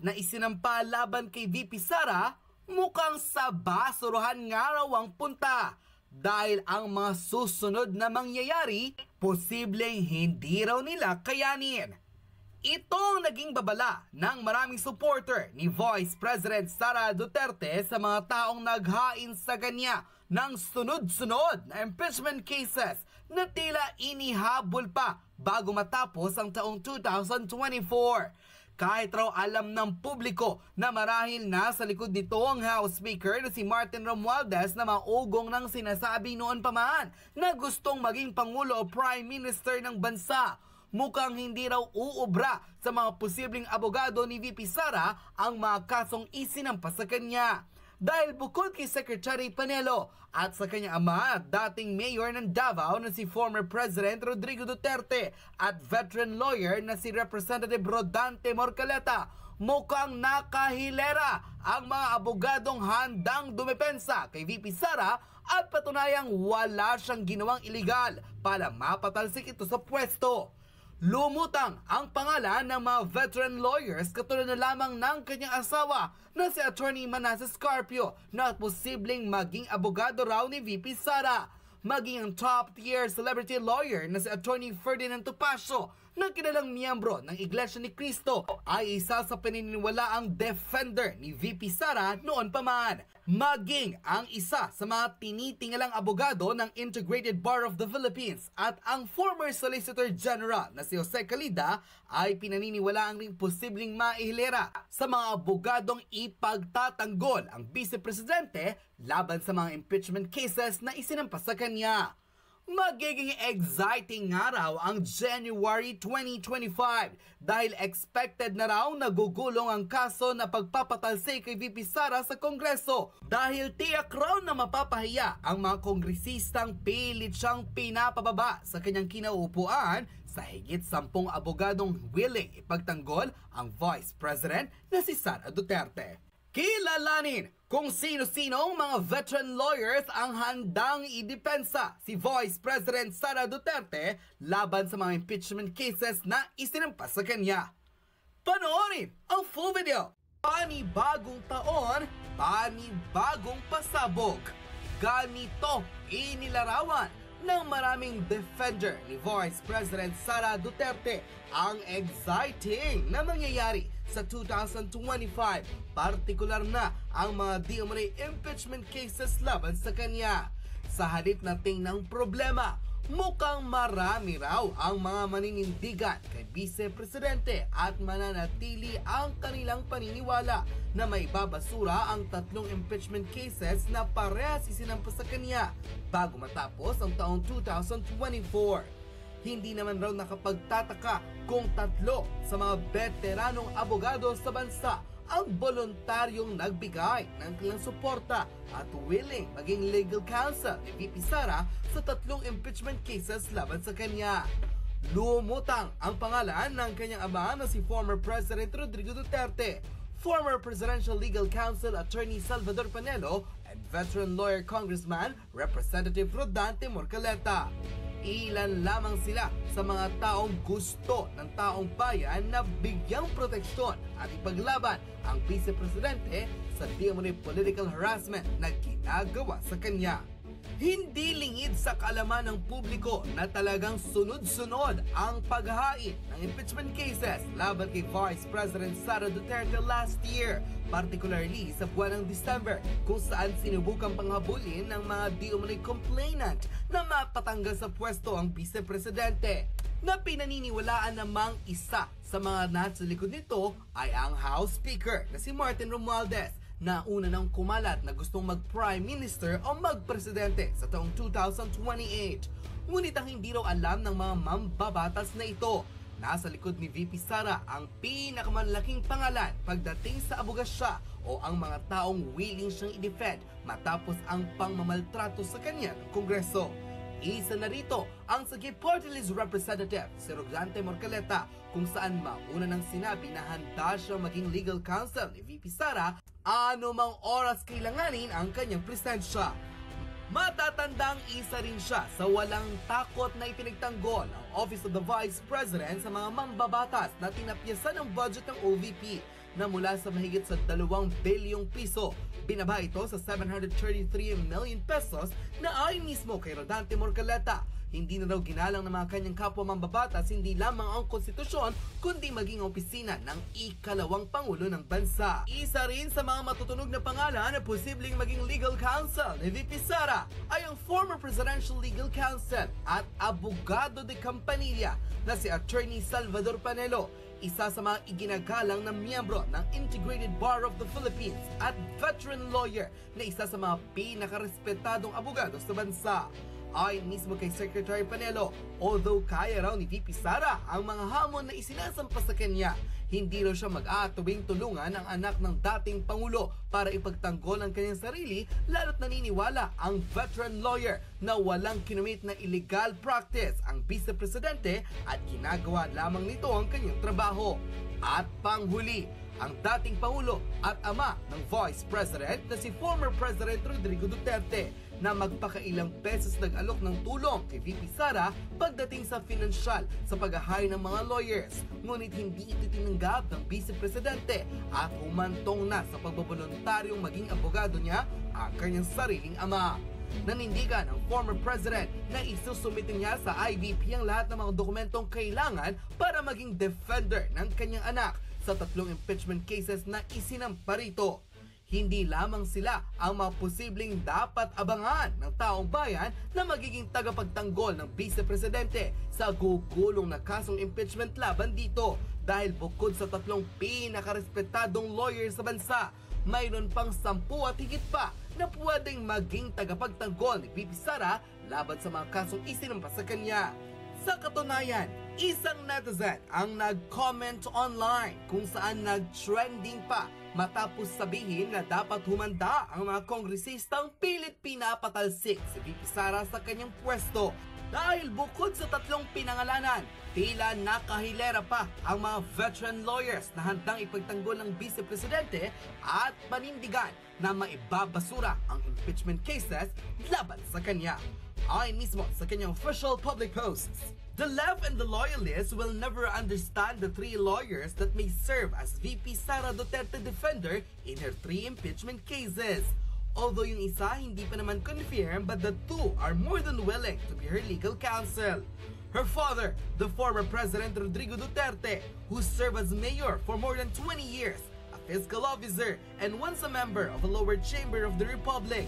na isinampa laban kay VP Sara mukhang sa basurahan nga raw ang punta dahil ang mga susunod na mangyayari posibleng hindi raw nila kayanin. Ito ang naging babala ng maraming supporter ni Vice President Sara Duterte sa mga taong naghain sa kanya ng sunod-sunod na impeachment cases na tila inihabol pa bago matapos ang taong 2024. Kahit raw alam ng publiko na marahil nasa likod nito ang House Speaker na si Martin Romualdez na maugong ng sinasabi noon pa man na gustong maging Pangulo o Prime Minister ng bansa, mukhang hindi raw uubra sa mga posibleng abogado ni VP Sara ang mga kasong isinampa sa kanya. Dahil bukod kay Secretary Panelo at sa kanyang ama at dating mayor ng Davao na si former President Rodrigo Duterte at veteran lawyer na si Representative Rodante Morcaleta, mukhang nakahilera ang mga abogadong handang dumepensa kay VP Sara at patunayang wala siyang ginawang iligal para mapatalsik ito sa pwesto. Lumutang ang pangalan ng mga veteran lawyers katulad na lamang ng kanyang asawa na si Attorney Manasseh Scarpio na posibleng maging abogado raw ni VP Sara. Maging ang top-tier celebrity lawyer na si Attorney Ferdinand Topacio na kilalang miyembro ng Iglesia ni Cristo ay isa sa pininiwalaang defender ni VP Sara noon pa man. Maging ang isa sa mga tinitingalang abogado ng Integrated Bar of the Philippines at ang former Solicitor General na si Jose Calida ay pinaniniwalaang ring posibleng maihilera sa mga abogadong ipagtatanggol ang Vice Presidente laban sa mga impeachment cases na isinampa sa kanya. Magiging exciting nga raw ang January 2025 dahil expected na raw nagugulong ang kaso na pagpapatalsik kay VP Sara sa Kongreso dahil tiyak raw na mapapahiya ang mga kongresistang pilit siyang pinapababa sa kanyang kinauupuan sa higit 10 abogadong willing ipagtanggol ang Vice President na si Sara Duterte. Kilalanin kung sino-sino ang mga veteran lawyers ang handang idepensa si Vice President Sara Duterte laban sa mga impeachment cases na isinampa sa kanya. Panoorin ang full video! Panibagong taon, panibagong pasabog. Ganito inilarawan ng maraming defender ni Vice President Sara Duterte ang exciting na mangyayari sa 2025, partikular na ang mga di umano'y impeachment cases laban sa kanya. Sa halip na tingnan problema, mukhang marami raw ang mga maninindigan kay Vice Presidente at mananatili ang kanilang paniniwala na may babasura ang 3 impeachment cases na parehas isinampa sa kanya bago matapos ang taong 2024. Hindi naman raw nakapagtataka kung 3 sa mga veteranong abogado sa bansa ang voluntaryong nagbigay ng kanilang suporta at willing maging legal counsel ni VP Sara sa 3 impeachment cases laban sa kanya. Lumutang ang pangalan ng kanyang ama na si former President Rodrigo Duterte, former Presidential Legal Counsel Attorney Salvador Panelo, and veteran lawyer Congressman Representative Rodante Morcaleta. Ilan lamang sila sa mga taong gusto ng taong bayan na bigyang proteksyon at ipaglaban ang Vice Presidente sa di umano'y political harassment na ginagawa sa kanya. Hindi lingid sa kaalaman ng publiko na talagang sunod-sunod ang paghain ng impeachment cases laban kay Vice President Sara Duterte last year, particularly sa buwan ng December kung saan sinubukang panghabulin ng mga di umano'y complainant na mapatanggal sa pwesto ang Vice Presidente, na pinaniniwalaan namang isa sa mga nasa likod nito ay ang House Speaker na si Martin Romualdez, na una nang kumalat na gustong mag-Prime Minister o mag-Presidente sa taong 2028. Ngunit ang hindi raw alam ng mga mambabatas na ito, nasa likod ni VP Sara ang pinakamalaking pangalan pagdating sa abogasya o ang mga taong willing siyang i-defend matapos ang pangmamaltrato sa kanya ng Kongreso. Isa na rito ang Sagip Party List Representative si Rodante Morcaleta, kung saan mauna nang sinabi na handa siya maging legal counsel ni VP Sara anumang oras kailanganin ang kanyang presensya. Matatandang isa rin siya sa walang takot na ipinagtanggol ang Office of the Vice President sa mga mambabatas na tinapyasan ng budget ng OVP na mula sa mahigit sa 2 bilyong piso. Binaba ito sa 733 million pesos na ayon mismo kay Rodante Morcaleta. Hindi na daw ginalang ng mga kanyang kapwa mambabatas hindi lamang ang konstitusyon kundi maging ang opisina ng ikalawang pangulo ng bansa. Isa rin sa mga matutunog na pangalan na posibleng maging legal counsel ni VP Sara ay ang former presidential legal counsel at abogado de Campanilla na si Attorney Salvador Panelo, isa sa mga iginagalang na miyembro ng Integrated Bar of the Philippines at veteran lawyer na isa sa mga pinakarespetadong abogado sa bansa. Ayon mismo kay Secretary Panelo, although kaya raw ni VP Sara ang mga hamon na isinasampa sa kanya, hindi raw siya mag-aatuwing tulungan ang anak ng dating Pangulo para ipagtanggol ang kanyang sarili, lalo't naniniwala ang veteran lawyer na walang kinumit na illegal practice ang Vice Presidente at ginagawa lamang nito ang kanyang trabaho. At panghuli, ang dating Pangulo at ama ng Vice President na si former President Rodrigo Duterte na magpakailang beses nag-alok ng tulong kay VP Sara pagdating sa financial sa pag-hire ng mga lawyers. Ngunit hindi ito tinanggap ng Vice Presidente at humantong na sa pagbaboluntaryong maging abogado niya ang kanyang sariling ama. Nanindigan ang former president na isusumite niya sa IVP ang lahat ng mga dokumentong kailangan para maging defender ng kanyang anak sa 3 impeachment cases na isinampa rito. Hindi lamang sila ang mga posibleng dapat abangan ng taong bayan na magiging tagapagtanggol ng Vice Presidente sa gugulong na kasong impeachment laban dito dahil bukod sa 3 pinakarespetadong lawyer sa bansa, mayroon pang 10 at higit pa na pwedeng maging tagapagtanggol ni VP Sara laban sa mga kasong isinampa sa kanya. Sa katunayan, isang netizen ang nag-comment online kung saan nag-trending pa matapos sabihin na dapat humanda ang mga kongresistang pilit pinapatalsik si VP Sara sa kanyang pwesto. Dahil bukod sa 3 pinangalanan, tila nakahilera pa ang mga veteran lawyers na handang ipagtanggol ng Vice Presidente at panindigan na maibabasura ang impeachment cases laban sa kanya. Ayon mismo sa kanyang official public posts, the left and the loyalists will never understand the 3 lawyers that may serve as VP Sara Duterte defender in her 3 impeachment cases. Although yung isa hindi pa naman confirmed, but the 2 are more than willing to be her legal counsel. Her father, the former President Rodrigo Duterte, who served as mayor for more than 20 years, a fiscal officer, and once a member of the lower chamber of the Republic.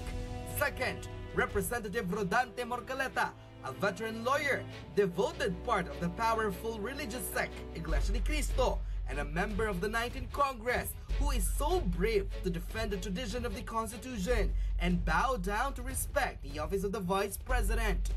Second, Representative Rodante Morcaleta, a veteran lawyer, devoted part of the powerful religious sect Iglesia ni Cristo, and a member of the 19th Congress who is so brave to defend the tradition of the Constitution and bow down to respect the office of the Vice President.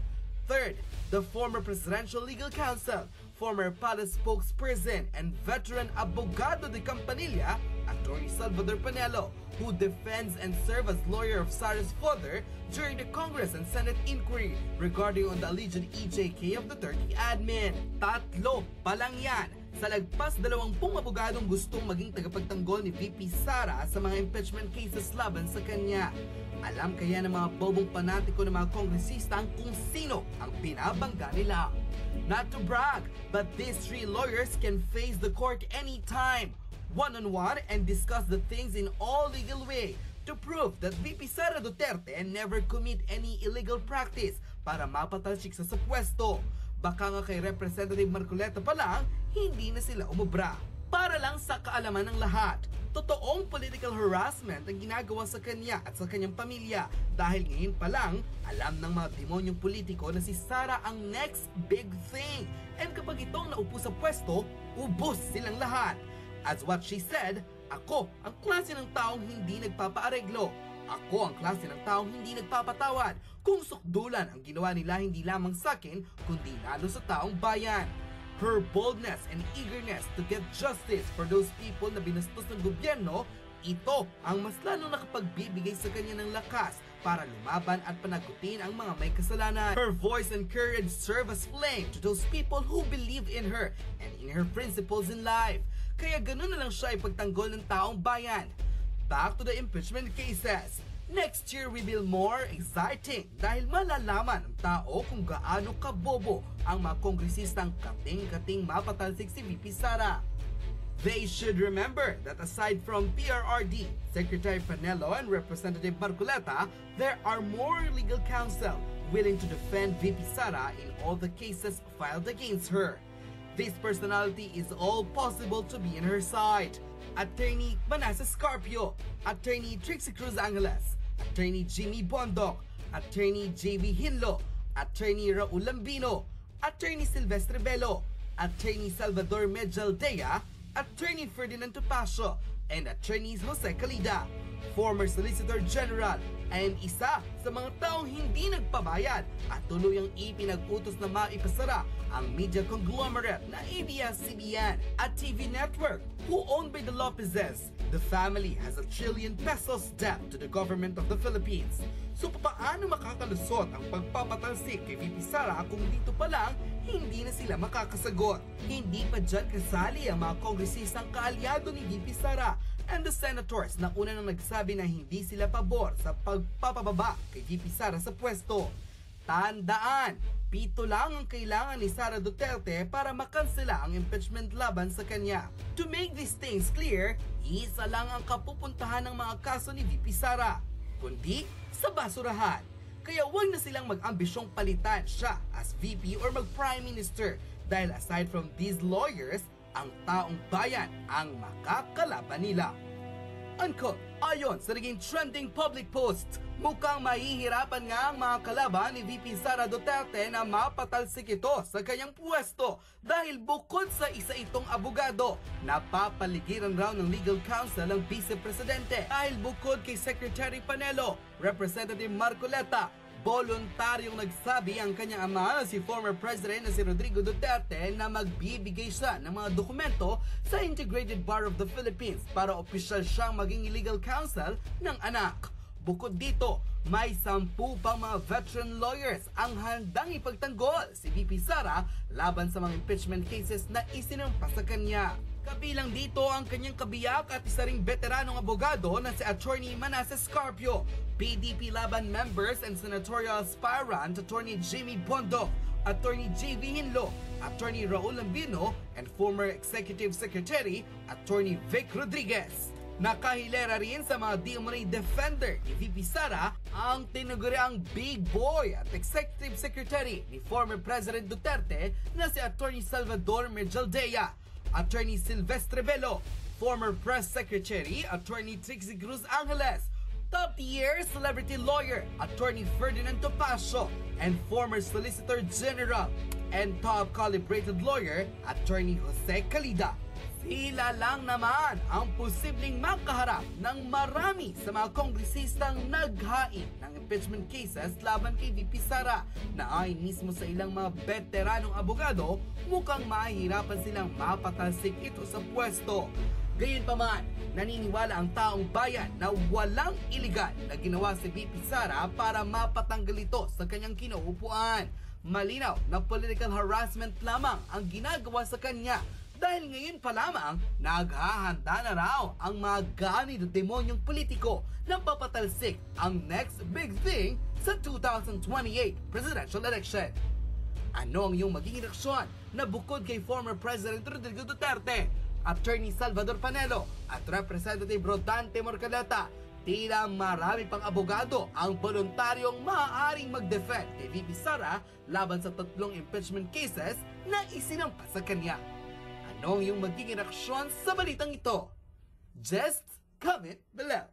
Third, the former Presidential Legal Counsel, former palace spokesperson, and veteran abogado de Campanilla, Attorney Salvador Panelo, who defends and serves as lawyer of Sara's father during the Congress and Senate inquiry regarding on the alleged EJK of the Duterte admin. 3 pa lang yan sa lagpas 20 abogadong gustong maging tagapagtanggol ni VP Sara sa mga impeachment cases laban sa kanya. Alam kaya ng mga bobong panatiko ng mga kongresista kung sino ang binabangga nila. Not to brag, but these 3 lawyers can face the court anytime, one-on-one, and discuss the things in all legal way to prove that VP Sara Duterte never commit any illegal practice para mapatalsik sa pwesto. Baka nga kay Representative Marcoleta pa lang, hindi na sila umubra. Para lang sa kaalaman ng lahat, totoong political harassment ang ginagawa sa kanya at sa kanyang pamilya dahil ngayon pa lang, alam ng mga demonyong politiko na si Sara ang next big thing. And kapag itong naupo sa pwesto, ubos silang lahat. As what she said, ako ang klase ng taong hindi nagpapaareglo. Ako ang klase ng taong hindi nagpapatawad kung sukdulan ang ginawa nila hindi lamang sa akin, kundi lalo sa taong bayan. Her boldness and eagerness to get justice for those people na binastos ng gobyerno, ito ang mas lalo nakapagbibigay sa kanya ng lakas para lumaban at panagutin ang mga may kasalanan. Her voice and courage serve as flame to those people who believe in her and in her principles in life. Kaya ganun na lang siya ipagtanggol ng taong bayan. Back to the impeachment cases. Next year will be more exciting dahil malalaman ng tao kung gaano kabobo ang mga kongresistang kating-kating mapatalsik si VP Sara. They should remember that aside from PRRD, Secretary Panelo and Representative Marcoleta, there are more legal counsel willing to defend VP Sara in all the cases filed against her. This personality is all possible to be in her side. Attorney Manasseh Scarpio, Attorney Trixie Cruz Angeles, Attorney Jimmy Bondoc, Attorney JV Hinlo, Attorney Raul Lambino, Attorney Silvestre Bello, Attorney Salvador Medjaldea, Attorney Ferdinand Topacio, and Attorneys Jose Calida, former Solicitor General, and isa sa mga taong hindi nagpabayad at tuluyang ipinag-utos na maipasara ang media conglomerate na ABS-CBN at TV network who owned by the Lopezes. The family has a trillion pesos debt to the government of the Philippines. So paano makakalusot ang pagpapatalsik kay VP Sara kung dito pa lang hindi na sila makakasagot? Hindi pa dyan kasali ang mga kongresistang kaalyado ni VP Sara and the senators na una nang nagsabi na hindi sila pabor sa pagpapababa kay VP Sara sa pwesto. Tandaan, 7 lang ang kailangan ni Sara Duterte para makansela ang impeachment laban sa kanya. To make these things clear, isa lang ang kapupuntahan ng mga kaso ni VP Sara, kundi sa basurahan. Kaya huwag na silang mag-ambisyong palitan siya as VP or mag-Prime Minister dahil aside from these lawyers, ang taong bayan ang makakalaban nila. Unquote. Ayon sa naging trending public post, mukhang mahihirapan nga ang mga kalaban ni VP Sara Duterte na mapatalsik ito sa kanyang pwesto dahil bukod sa isa itong abogado, napapaligiran raw ng legal counsel ang Vice Presidente dahil bukod kay Secretary Panelo, Representative Marcoleta, voluntaryong nagsabi ang kanyang ama na si former President na si Rodrigo Duterte na magbibigay siya ng mga dokumento sa Integrated Bar of the Philippines para opisyal siyang maging legal counsel ng anak. Bukod dito, may 10 pang mga veteran lawyers ang handang ipagtanggol si VP Sara laban sa mga impeachment cases na isinampa sa kanya. Kabilang dito ang kanyang kabiyak at isa ring veteranong abogado na si Attorney Manasseh Scarpio, PDP Laban members and senatorial aspirant Attorney Jimmy Bondoc, Attorney JV Hinlo, Attorney Raul Lambino, and former Executive Secretary Attorney Vic Rodriguez. Nakahilera rin sa mga di-umano'y defender ni VP Sara ang tinaguriang big boy at Executive Secretary ni former President Duterte na si Attorney Salvador Medjaldea, Attorney Silvestre Bello, former Press Secretary Attorney Trixie Cruz Angeles, top-tier celebrity lawyer Attorney Ferdinand Topacio, and former Solicitor General and top-calibrated lawyer Attorney Jose Calida. Sila lang naman ang posibleng makaharap ng marami sa mga kongresistang naghain ng impeachment cases laban kay VP Sara na ayon mismo sa ilang mga veteranong abogado, mukhang mahihirapan silang mapatalsik ito sa pwesto. Gayunpaman, naniniwala ang taong bayan na walang iligal na ginawa si VP Sara para mapatanggal ito sa kanyang kinauupuan. Malinaw na political harassment lamang ang ginagawa sa kanya dahil ngayon pa lamang naghahanda na raw ang mga ganid at demonyong politiko na papatalsik ang next big thing sa 2028 presidential election. Ano ang iyong magiging reaksyon na bukod kay former President Rodrigo Duterte, Attorney Salvador Panelo at Representative Rodante Marcoleta, tila marami pang abogado ang voluntaryong maaaring mag-defend kay VP Sara laban sa 3 impeachment cases na isinampa sa kanya. Anong iyong magiging reaksyon sa balitang ito? Just comment below.